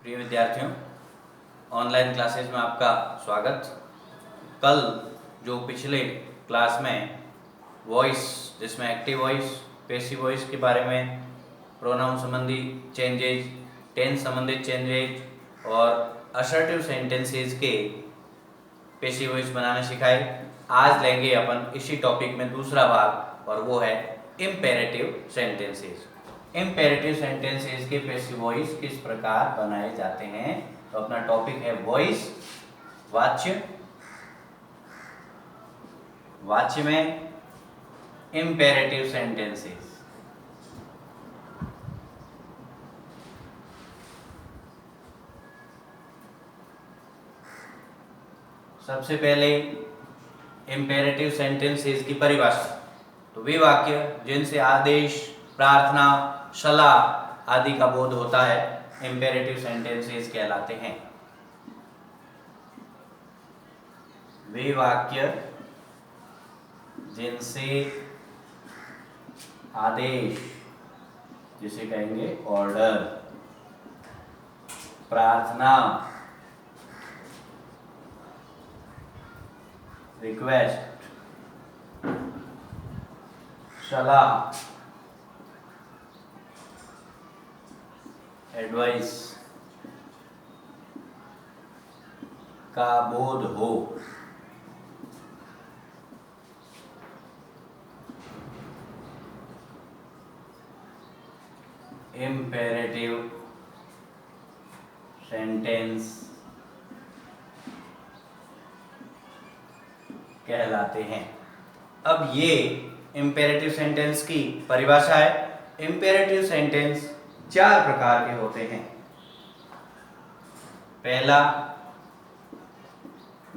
प्रिय विद्यार्थियों, online classes में आपका स्वागत। कल जो पिछले क्लास में वॉइस, जिसमें एक्टिव वॉइस, पैसिव वॉइस के बारे में, प्रोनाउन संबंधी चेंजेज, टेंस संबंधित चेंजेज और असर्टिव सेंटेंसेस के पैसिव वॉइस बनाना सिखाए। आज लेंगे अपन इसी टॉपिक में दूसरा भाग और वो है इम्पेरेटिव सेंटेंसेस। इम्पेरेटिव सेंटेंसेस के पैसिव वॉइस किस प्रकार बनाए जाते हैं। तो अपना टॉपिक है वॉइस, वाच्य, वाच्य में इम्पेरेटिव सेंटेंसेस। सबसे पहले इम्पेरेटिव सेंटेंसेस की परिभाषा। तो वे वाक्य जिनसे आदेश, प्रार्थना, सलाह आदि का बोध होता है इम्पेरेटिव सेंटेंसेस कहलाते हैं। वे वाक्य जिनसे आदेश, जिसे कहेंगे ऑर्डर, प्रार्थना, रिक्वेस्ट, सलाह, एडवाइस का बोध हो, इम्पेरेटिव सेंटेंस कहलाते हैं। अब ये इम्पेरेटिव सेंटेंस की परिभाषा है। इम्पेरेटिव सेंटेंस चार प्रकार के होते हैं। पहला,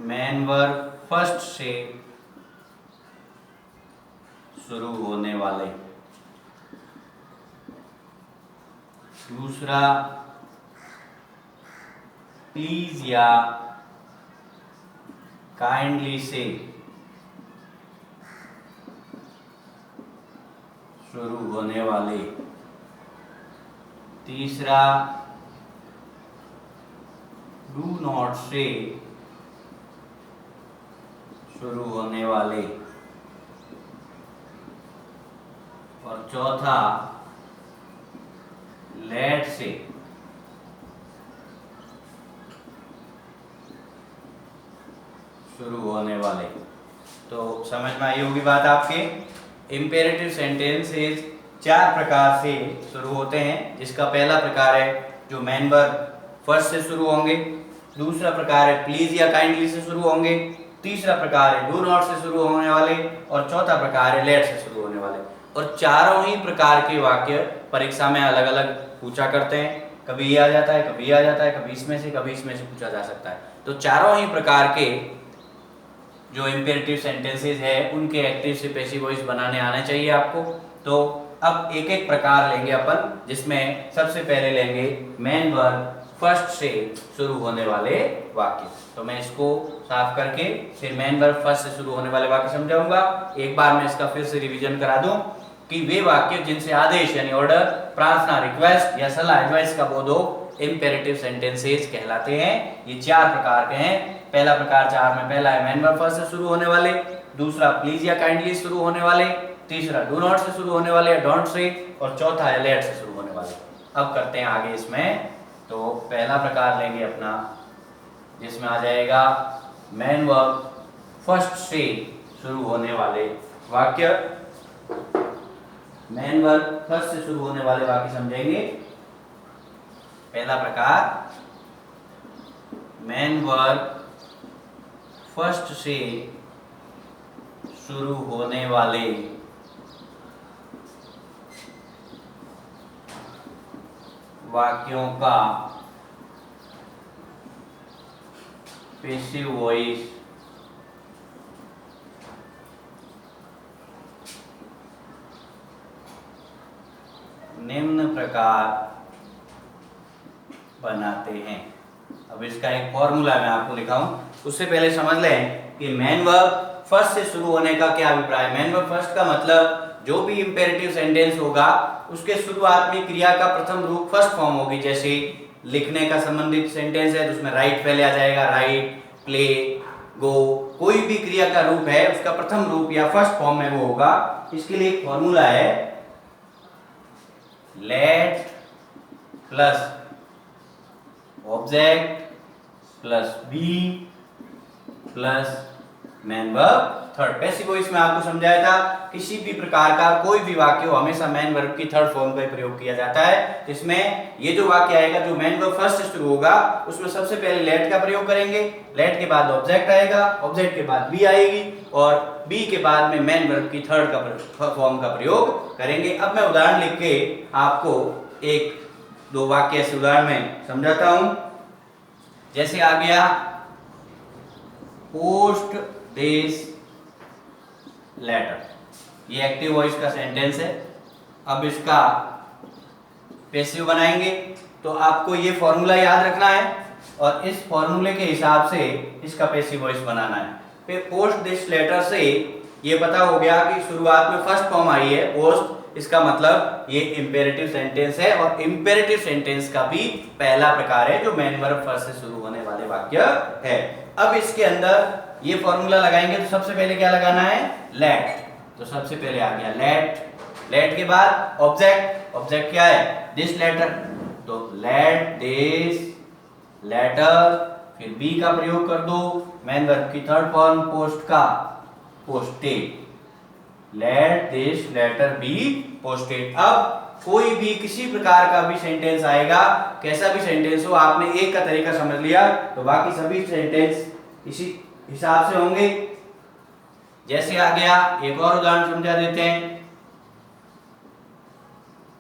मेन वर्ब फर्स्ट से शुरू होने वाले। दूसरा, प्लीज या काइंडली से शुरू होने वाले। तीसरा, डू नॉट से शुरू होने वाले। और चौथा, लेट से शुरू होने वाले। तो समझ में आई होगी बात आपके। इम्पेरेटिव सेंटेंसेस चार प्रकार से शुरू होते हैं, जिसका पहला प्रकार है जो मेन वर्ब फर्स्ट से शुरू होंगे। दूसरा प्रकार है प्लीज या काइंडली से शुरू होंगे। तीसरा प्रकार है डू नॉट से शुरू होने वाले। और चौथा प्रकार है लेट से शुरू होने वाले। और चारों ही प्रकार के वाक्य परीक्षा में अलग अलग पूछा करते हैं। कभी ये आ जाता है, कभी ये आ जाता है, कभी इसमें से, कभी इसमें से पूछा जा सकता है। तो चारों ही प्रकार के जो इम्पेरेटिव सेंटेंसेस है उनके एक्टिव से पैसिव वॉइस बनाने आने चाहिए आपको। तो अब एक एक प्रकार लेंगे अपन, जिसमें सबसे पहले लेंगे मेन वर्ब फर्स्ट से शुरू होने वाले वाक्य। तो मैं इसको साफ करके फिर मेन वर्ब फर्स्ट से शुरू होने वाले वाक्य समझाऊंगा। एक बार मैं इसका फिर से रिवीजन करा दूं कि वे वाक्य जिनसे आदेश यानी ऑर्डर, प्रार्थना, रिक्वेस्ट या सलाह, एडवाइस का बोध हो इम्पेरेटिव सेंटेंसेस कहलाते हैं। ये चार प्रकार के हैं। पहला प्रकार चार में पहला है मेन वर्ब फर्स्ट से शुरू होने वाले। दूसरा प्लीज या काइंडली शुरू होने वाले। तीसरा डू नॉट से शुरू होने वाले या डोंट से। और चौथा है लेट से शुरू होने वाले। अब करते हैं आगे इसमें। तो पहला प्रकार लेंगे अपना, जिसमें आ जाएगा मेन वर्ब फर्स्ट से शुरू होने वाले वाक्य। मेन वर्ब फर्स्ट से शुरू होने वाले वाक्य समझेंगे। पहला प्रकार, मेन वर्ब फर्स्ट से शुरू होने वाले वाक्यों का पैसिव वॉइस निम्न प्रकार बनाते हैं। अब इसका एक फॉर्मूला मैं आपको लिखाऊं, उससे पहले समझ लें कि मेन वर्ब फर्स्ट से शुरू होने का क्या अभिप्राय है। मेन वर्ब फर्स्ट का मतलब जो भी इंपेरेटिव सेंटेंस होगा उसके शुरुआत में क्रिया का प्रथम रूप फर्स्ट फॉर्म होगी। जैसे लिखने का संबंधित सेंटेंस है तो उसमें राइट पहले आ जाएगा, राइट, प्ले, गो, कोई भी क्रिया का रूप है उसका प्रथम रूप या फर्स्ट फॉर्म में वो होगा। इसके लिए एक फॉर्मूला है, let plus object plus be plus main verb third. Passive voice में आपको समझाया था किसी भी प्रकार का कोई भी वाक्य हो हमेशा मेन वर्ब की थर्ड फॉर्म का प्रयोग किया जाता है। इसमें ये जो वाक्य आएगा जो मेन वर्ब फर्स्ट से शुरू होगा उसमें सबसे पहले लेट का प्रयोग करेंगे, लेट के बाद ऑब्जेक्ट आएगा, ऑब्जेक्ट के बाद बी आएगी और बी के बाद में मेन वर्ब की थर्ड का फॉर्म का प्रयोग करेंगे। अब मैं उदाहरण लिख के आपको एक दो वाक्य ऐसे उदाहरण में समझाता हूं। जैसे आ गया पोस्ट दिस लेटर, ये एक्टिव वॉइस का सेंटेंस है। अब इसका पैसिव बनाएंगे तो आपको ये फॉर्मूला याद रखना है और इस फॉर्मूले के हिसाब से इसका पैसिव वॉइस बनाना है। फिर पोस्ट दिस लेटर से ये पता हो गया कि शुरुआत में फर्स्ट फॉर्म आई है पोस्ट, इसका मतलब ये इंपेरेटिव सेंटेंस है और इंपेरेटिव सेंटेंस का भी पहला प्रकार है जो मेन वर्ब फर्स्ट से शुरू होने वाले वाक्य है। अब इसके अंदर ये फॉर्मूला लगाएंगे तो सबसे पहले क्या लगाना है, लेट। तो सबसे पहले आ गया लेट, लेट के बाद ऑब्जेक्ट, ऑब्जेक्ट क्या है, दिस लेटर, तो लेट दिस लेटर, फिर बी का प्रयोग कर दो, मेन वर्ब की थर्ड फॉर्म पोस्ट का, posted, let this letter be posted. अब कोई भी किसी प्रकार का भी सेंटेंस आएगा, कैसा भी सेंटेंस हो, आपने एक का तरीका समझ लिया तो बाकी सभी सेंटेंस इसी हिसाब से होंगे। जैसे आ गया एक और उदाहरण समझा देते हैं।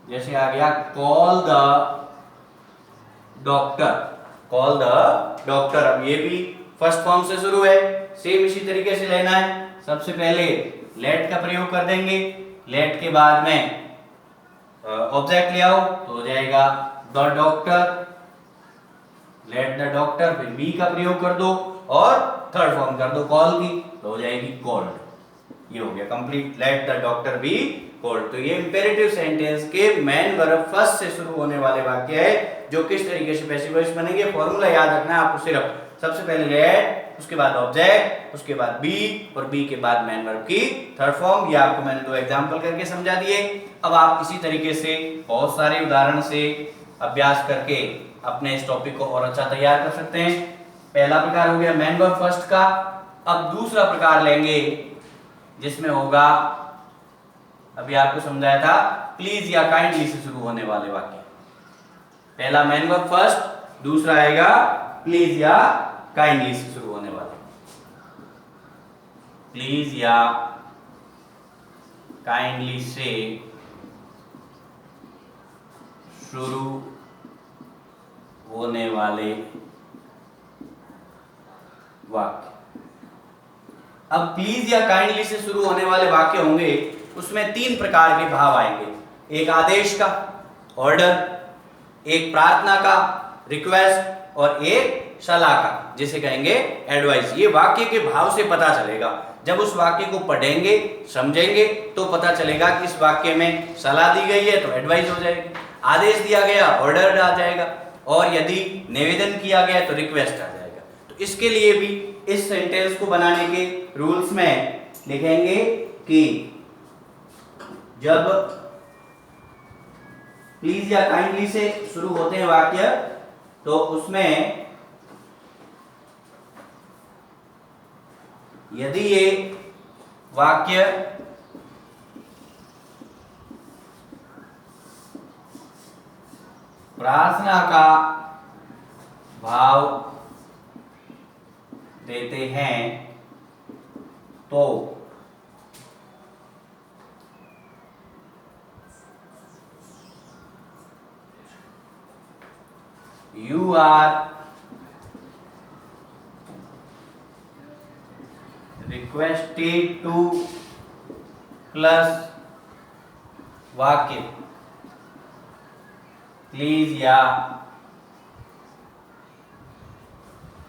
जैसे आ गया call the doctor, call the doctor. अब ये भी फर्स्ट फॉर्म से शुरू है, सेम इसी तरीके से लेना है। सबसे पहले लेट का प्रयोग कर देंगे, लेट के बाद में ऑब्जेक्ट ले आओ तो हो जाएगा the doctor, let the doctor, फिर बी का प्रयोग कर दो और थर्ड फॉर्म कर दो कॉल की तो हो जाएगी कॉल्ड। ये हो गया complete, let the doctor be called. तो ये इंपेरेटिव सेंटेंस के मेन वर्ब फर्स्ट से शुरू होने वाले वाक्य है जो किस तरीके से पैसिव वॉइस बनेंगे। फॉर्मूला याद रखना है आपको, सिर्फ सबसे पहले लेट, उसके बाद ऑब्जेक्ट, उसके बाद बी और बी के बाद मेन वर्ब की थर्ड फॉर्म। ये आपको मैंने दो एग्जांपल करके समझा दिए। अब आप इसी तरीके से बहुत सारे उदाहरण से अभ्यास करके अपने इस टॉपिक को और अच्छा तैयार कर सकते हैं। पहला प्रकार हो गया मेन वर्ब फर्स्ट का। अब दूसरा प्रकार लेंगे जिसमें होगा, अभी आपको समझाया था, प्लीज या काइंडली से शुरू होने वाले वाक्य। पहला मेन वर्ब फर्स्ट, दूसरा आएगा प्लीज या काइंडली से शुरू होने वाले। प्लीज या काइंडली से शुरू होने वाले वाक्य। अब प्लीज या काइंडली से शुरू होने वाले वाक्य होंगे, उसमें तीन प्रकार के भाव आएंगे। एक आदेश का, ऑर्डर, एक प्रार्थना का, रिक्वेस्ट, और एक सलाह का, जिसे कहेंगे एडवाइस। ये वाक्य के भाव से पता चलेगा। जब उस वाक्य को पढ़ेंगे, समझेंगे तो पता चलेगा कि इस वाक्य में सलाह दी गई है तो एडवाइस हो जाएगी, आदेश दिया गया ऑर्डर आ जाएगा, और यदि निवेदन किया गया तो रिक्वेस्ट आ जाएगा। तो इसके लिए भी इस सेंटेंस को बनाने के रूल्स में लिखेंगे कि जब प्लीज या काइंडली से शुरू होते हैं वाक्य तो उसमें यदि ये वाक्य प्रार्थना का भाव देते हैं तो you are requested to plus वाक्य प्लीज या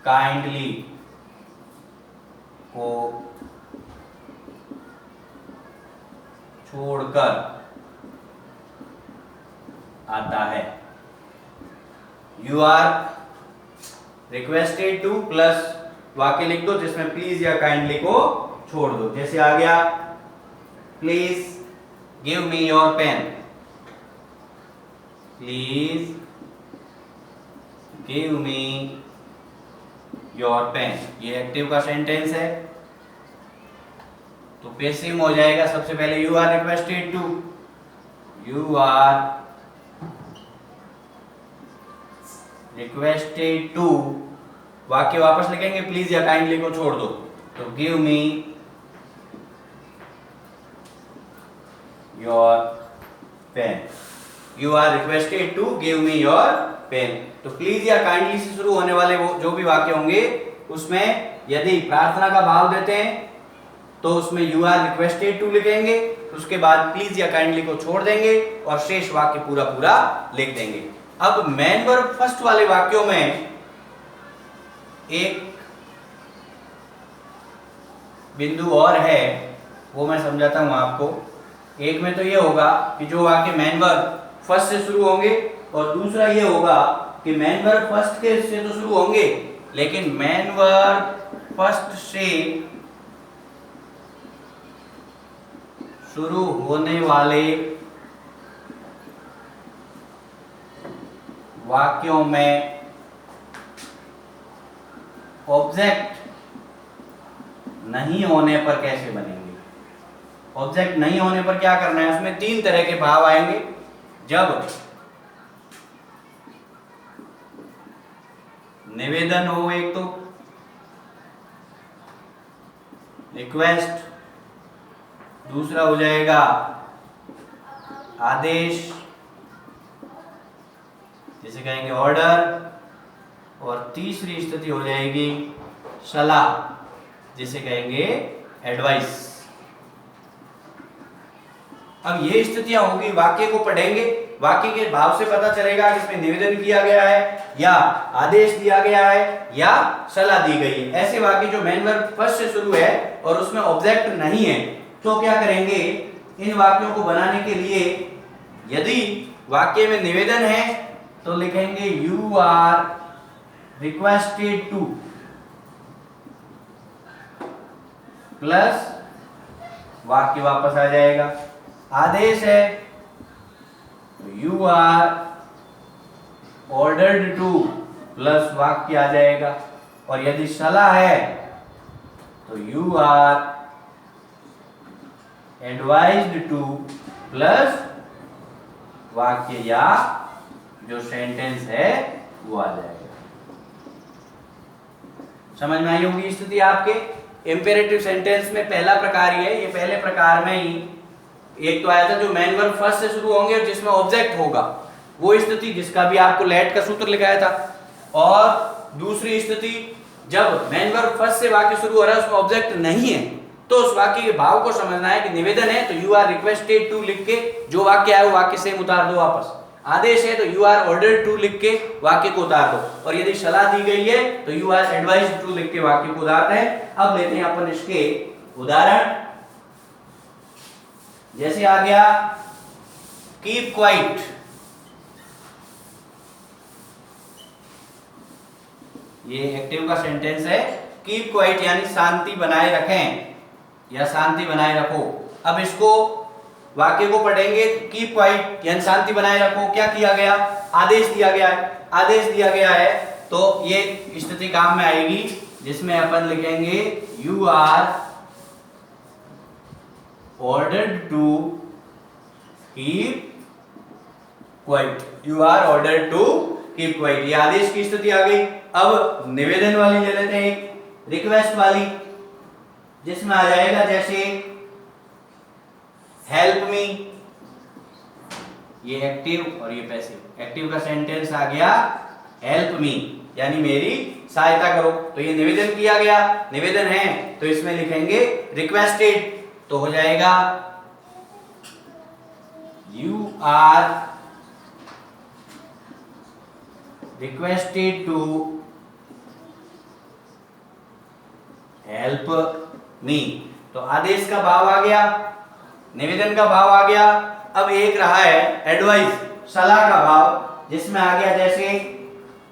काइंडली को छोड़कर आता है। You are requested to plus वाक्य लिख दो जिसमें प्लीज या काइंडली को छोड़ दो। जैसे आ गया please give me your pen, please give me your pen, ये एक्टिव का सेंटेंस है तो पैसिव हो जाएगा। सबसे पहले you are requested to, you are requested to, वाक्य वापस लिखेंगे प्लीज या काइंडली को छोड़ दो तो give me your pen, you are requested to give me your pen. तो प्लीज या काइंडली से शुरू होने वाले वो जो भी वाक्य होंगे उसमें यदि प्रार्थना का भाव देते हैं तो उसमें यू आर रिक्वेस्टेड टू लिखेंगे, उसके बाद प्लीज या काइंडली को छोड़ देंगे और शेष वाक्य पूरा पूरा लिख देंगे। अब मेन वर्ब फर्स्ट वाले वाक्यों में एक बिंदु और है, वो मैं समझाता हूं आपको। एक में तो ये होगा कि जो वाक्य मेन वर्ब फर्स्ट से शुरू होंगे और दूसरा ये होगा कि मेन वर्ब फर्स्ट के से तो शुरू होंगे लेकिन मेन वर्ब फर्स्ट से शुरू होने वाले वाक्यों में ऑब्जेक्ट नहीं होने पर कैसे बनेंगे। ऑब्जेक्ट नहीं होने पर क्या करना है, उसमें तीन तरह के भाव आएंगे। जब निवेदन हो, एक तो रिक्वेस्ट, दूसरा हो जाएगा आदेश जिसे कहेंगे ऑर्डर, और तीसरी स्थिति हो जाएगी सलाह जिसे कहेंगे एडवाइस। अब ये स्थितियां होगी, वाक्य को पढ़ेंगे, वाक्य के भाव से पता चलेगा कि इसमें निवेदन किया गया है या आदेश दिया गया है या सलाह दी गई है। ऐसे वाक्य जो मेन वर्ब फर्स्ट से शुरू है और उसमें ऑब्जेक्ट नहीं है तो क्या करेंगे, इन वाक्यों को बनाने के लिए यदि वाक्य में निवेदन है तो लिखेंगे you are requested to plus वाक्य वापस आ जाएगा। आदेश है you are ordered to plus वाक्य आ जाएगा, और यदि सलाह है तो you are advised to plus वाक्य या जो सेंटेंस है वो आ जाएगा। समझ में आई होगी स्थिति आपके। इंपेरेटिव सेंटेंस में पहला प्रकार ही है, ये पहले प्रकार में ही एक तो आया था जो मेन वर्ब फर्स्ट से शुरू होंगे और जिसमें ऑब्जेक्ट होगा, वो स्थिति जिसका भी आपको लेट का सूत्र लिखाया था। और दूसरी स्थिति जब मेन वर्ब फर्स्ट से वाक्य शुरू हो रहा है उसमें ऑब्जेक्ट नहीं है तो उस वाक्य के भाव को समझना है कि निवेदन है तो यू आर रिक्वेस्टेड टू लिख के जो वाक्य है वो वाक्य सेम उतार दो वापस। आदेश है तो यू आर ऑर्डर्ड टू लिख के वाक्य को उतार दो, और यदि सलाह दी गई है तो यू आर एडवाइज्ड टू लिख के वाक्य को उतारते हैं। अब लेते हैं अपन इसके उदाहरण। जैसे आ गया कीप क्वाइट, ये एक्टिव का सेंटेंस है। कीप क्वाइट यानी शांति बनाए रखें या शांति बनाए रखो। अब इसको वाक्य को पढ़ेंगे, कीप क्वाइट यानी शांति बनाए रखो, क्या किया गया, आदेश दिया गया है। आदेश दिया गया है तो ये स्थिति काम में आएगी जिसमें अपन लिखेंगे you are ordered to keep quiet, you are ordered to keep quiet, ये आदेश की स्थिति आ गई। अब निवेदन वाली ले लेते हैं, रिक्वेस्ट वाली, जिसमें आ जाएगा जैसे हेल्प मी, ये एक्टिव और ये पैसिव। एक्टिव का सेंटेंस आ गया हेल्प मी यानी मेरी सहायता करो, तो ये निवेदन किया गया। निवेदन है तो इसमें लिखेंगे रिक्वेस्टेड, तो हो जाएगा you are requested to help me, तो आदेश का भाव आ गया, निवेदन का भाव आ गया। अब एक रहा है एडवाइस, सलाह का भाव, जिसमें आ गया जैसे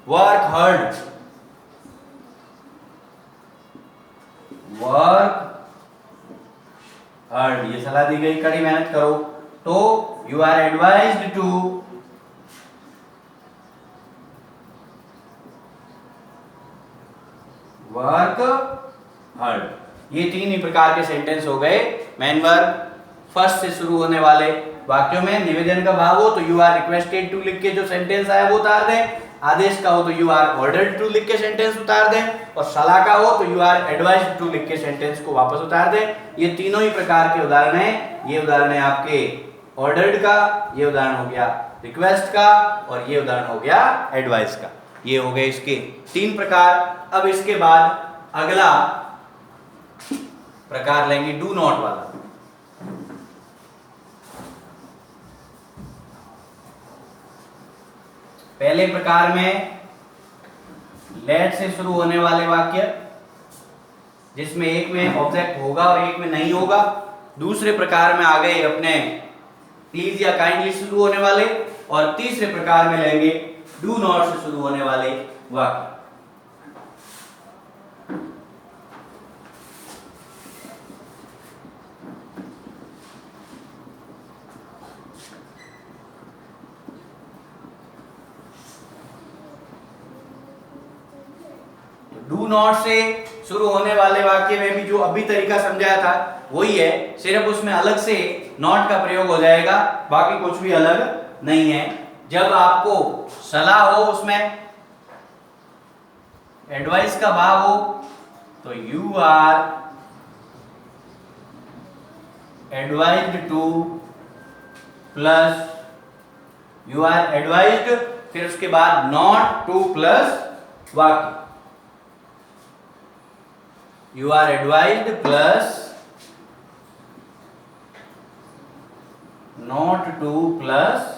वर्क हार्ड, वर्क हार्ड, ये सलाह दी गई, कड़ी मेहनत करो। तो you are advised to work hard. ये तीन ही प्रकार के सेंटेंस हो गए मैन वर्ब फर्स्ट से शुरू होने वाले वाक्यों में। निवेदन का भाव हो तो यू आर रिक्वेस्टेड टू लिख के जो सेंटेंस आया वो उतार दें, आदेश का हो तो यू आर ऑर्डर्ड टू लिख के सेंटेंस उतार दें, और सलाह का हो तो यू आर एडवाइज्ड टू लिख के सेंटेंस को वापस उतार दें। ये तीनों ही प्रकार के उदाहरण हैं। ये उदाहरण है आपके ऑर्डर्ड का, ये उदाहरण हो गया रिक्वेस्ट का, और ये उदाहरण हो गया एडवाइस का। ये हो गए इसके तीन प्रकार। अब इसके बाद अगला प्रकार लेंगे डू नॉट वाला। पहले प्रकार में लेट से शुरू होने वाले वाक्य जिसमें एक में ऑब्जेक्ट होगा और एक में नहीं होगा। दूसरे प्रकार में आ गए अपने प्लीज या काइंडली शुरू होने वाले, और तीसरे प्रकार में लेंगे डू नॉट से शुरू होने वाले वाक्य। डू नॉट से शुरू होने वाले वाक्य में भी जो अभी तरीका समझाया था वही है, सिर्फ उसमें अलग से नॉट का प्रयोग हो जाएगा, बाकी कुछ भी अलग नहीं है। जब आपको सलाह हो, उसमें एडवाइस का भाव हो, तो you are advised to plus you are advised, फिर उसके बाद नॉट टू प्लस वाक्य, you are advised plus not to plus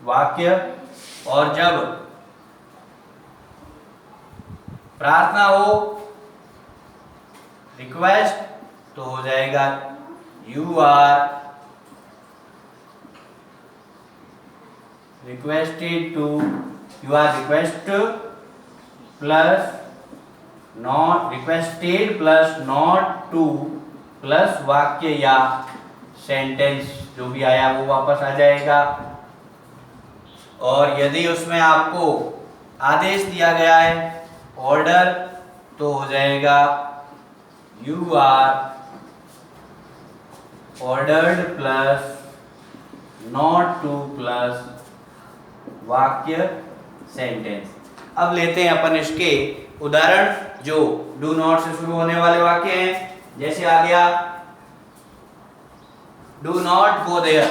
वाक्य। और जब प्रार्थना हो रिक्वेस्ट तो हो जाएगा you are requested to, you are request plus not requested plus not to plus वाक्य या सेंटेंस जो भी आया वो वापस आ जाएगा। और यदि उसमें आपको आदेश दिया गया है ऑर्डर, तो हो जाएगा you are ordered plus not to plus वाक्य सेंटेंस। अब लेते हैं अपन इसके उदाहरण जो डू नॉट से शुरू होने वाले वाक्य हैं। जैसे आ गया do not go there,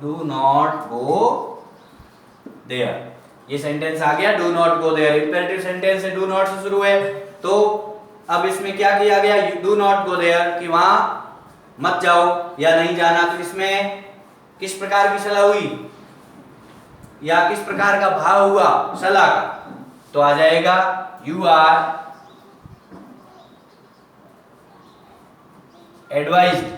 do not go there, ये सेंटेंस आ गया do not go there. Imperative sentence है, डू नॉट से शुरू है, तो अब इसमें क्या किया गया, डू नॉट गो देयर कि वहां मत जाओ या नहीं जाना। तो इसमें किस प्रकार की सलाह हुई या किस प्रकार का भाव हुआ सलाह का, तो आ जाएगा you are advised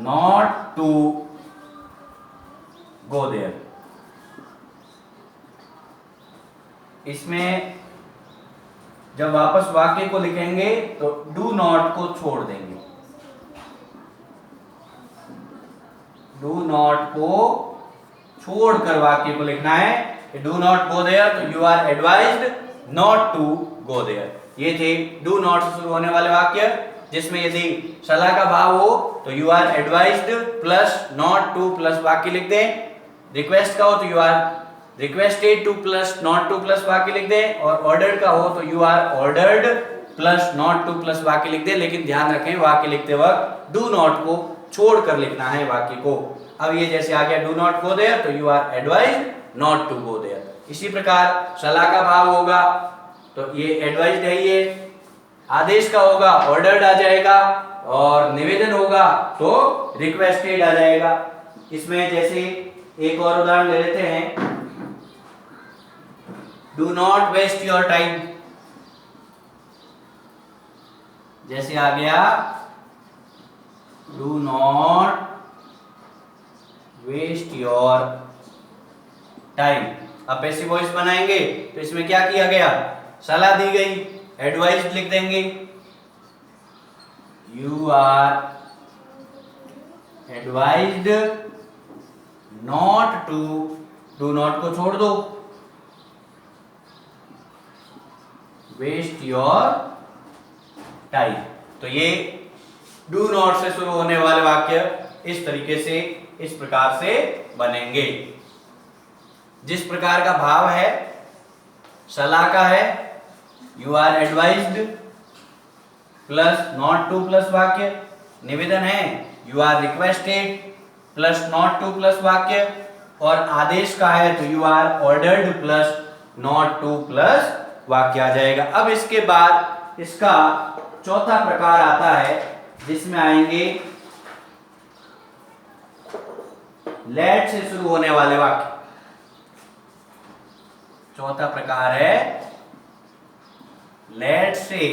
not to go there. इसमें जब वापस वाक्य को लिखेंगे तो डू नॉट को छोड़ देंगे, डू नॉट को छोड़कर वाक्य को लिखना है। डू नॉट गो देयर तो you are advised not to go there. ये थे डू नॉट से शुरू होने वाले वाक्य, जिसमें यदि सलाह का भाव हो तो you are advised plus not to plus वाक्य लिख दें, रिक्वेस्ट का हो तो you are requested to plus not to plus वाक्य लिख दें, और ऑर्डर का हो तो you are ordered plus not to plus वाक्य लिख दें। लेकिन ध्यान रखें वाक्य लिखते वक्त डू नॉट को छोड़कर लिखना है वाक्य को। अब ये जैसे आ गया डू नॉट गो देयर तो you are advised not to go there. इसी प्रकार सलाह का भाव होगा तो ये एडवाइज्ड है, ये आदेश का होगा ऑर्डर्ड आ जाएगा, और निवेदन होगा तो रिक्वेस्टेड आ जाएगा। इसमें जैसे एक और उदाहरण ले लेते हैं, do not waste your time. जैसे आ गया do not waste your time. अब पैसिव वॉइस बनाएंगे तो इसमें क्या किया गया, सलाह दी गई, एडवाइस लिख देंगे, you are advised not to, do not को छोड़ दो, वेस्ट योर टाइम। तो ये डू नॉट से शुरू होने वाले वाक्य इस तरीके से, इस प्रकार से बनेंगे। जिस प्रकार का भाव है, सलाह का है, you are advised plus not to plus वाक्य, निवेदन है you are requested plus not to plus वाक्य, और आदेश का है तो you are ordered plus not to plus वाक्य आ जाएगा। अब इसके बाद इसका चौथा प्रकार आता है जिसमें आएंगे लेट से शुरू होने वाले वाक्य। चौथा प्रकार है लेट से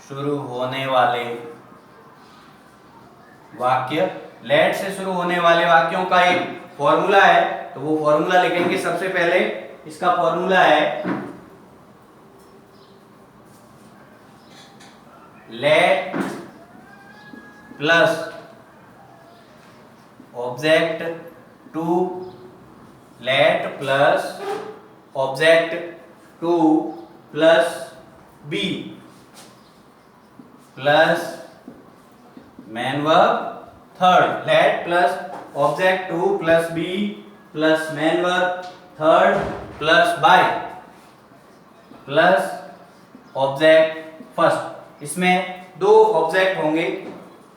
शुरू होने वाले वाक्य। लेट से शुरू होने वाले वाक्यों का एक फॉर्मूला है, तो वो फॉर्मूला लिखेंगे। सबसे पहले इसका फॉर्मूला है let plus object two, let plus object two plus be plus main verb third. Let plus object two plus be plus main verb third plus by plus object first. इसमें दो object होंगे।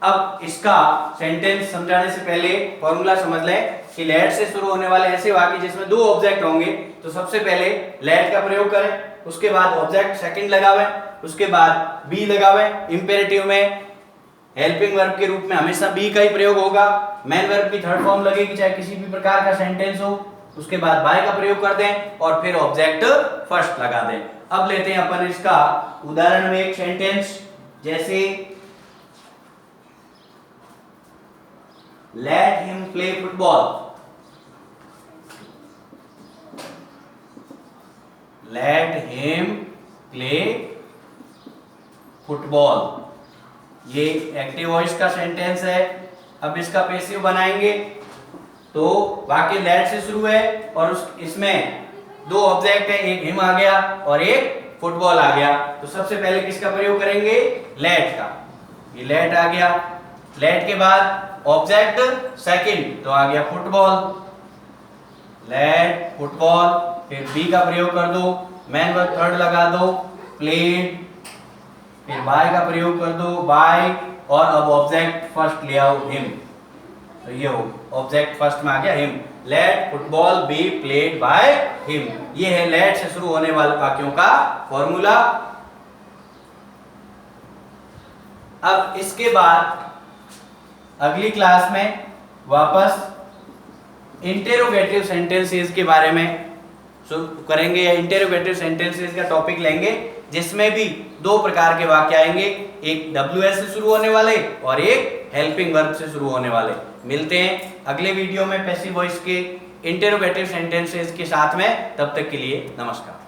अब इसका sentence समझाने से पहले formula समझ लें कि लेट से शुरू होने वाले ऐसे वाक्य जिसमें दो ऑब्जेक्ट होंगे, तो सबसे पहले लेट का प्रयोग करें, उसके बाद ऑब्जेक्ट सेकंड लगावें, उसके बाद बी लगावें। इंपेरेटिव में हेल्पिंग वर्ब के रूप में हमेशा बी का ही प्रयोग होगा। मेन वर्ब की थर्ड फॉर्म लगेगी चाहे किसी भी प्रकार का सेंटेंस हो। उसके बाद बाय का प्रयोग कर दें और फिर ऑब्जेक्ट फर्स्ट लगा दें। अब लेते हैं अपन इसका उदाहरण में एक सेंटेंस, जैसे let him play football. Let him play football, ये एक्टिव वॉइस का सेंटेंस है। अब इसका पैसिव बनाएंगे तो वाक्य लेट से शुरू है और इसमें दो ऑब्जेक्ट है, एक हिम आ गया और एक फुटबॉल आ गया। तो सबसे पहले किसका प्रयोग करेंगे, लेट का। ये लेट आ गया, लेट के बाद ऑब्जेक्ट सेकंड तो आ गया फुटबॉल। लेट फुटबॉल, फिर बी का प्रयोग कर दो, मेन वर्ब थर्ड लगा दो, प्लेड, फिर बाय का प्रयोग कर दो, बाय, और अब ऑब्जेक्ट फर्स्ट ले आओ, हिम। तो ये हो ऑब्जेक्ट फर्स्ट में आ गया him. Let football be played by him. ये है लेट से शुरू होने वाले वाक्यों का फॉर्मूला। अब इसके बाद अगली क्लास में वापस इंटेरोगेटिव सेंटेंसेस के बारे में करेंगे, या इंटेरोगेटिव सेंटेंसेस का टॉपिक लेंगे, जिसमें भी दो प्रकार के वाक्य आएंगे, एक WS से शुरू होने वाले और एक हेल्पिंग वर्ब से शुरू होने वाले। मिलते हैं अगले वीडियो में पैसिव वॉइस के इंटेरोगेटिव सेंटेंसेस के साथ में। तब तक के लिए नमस्कार।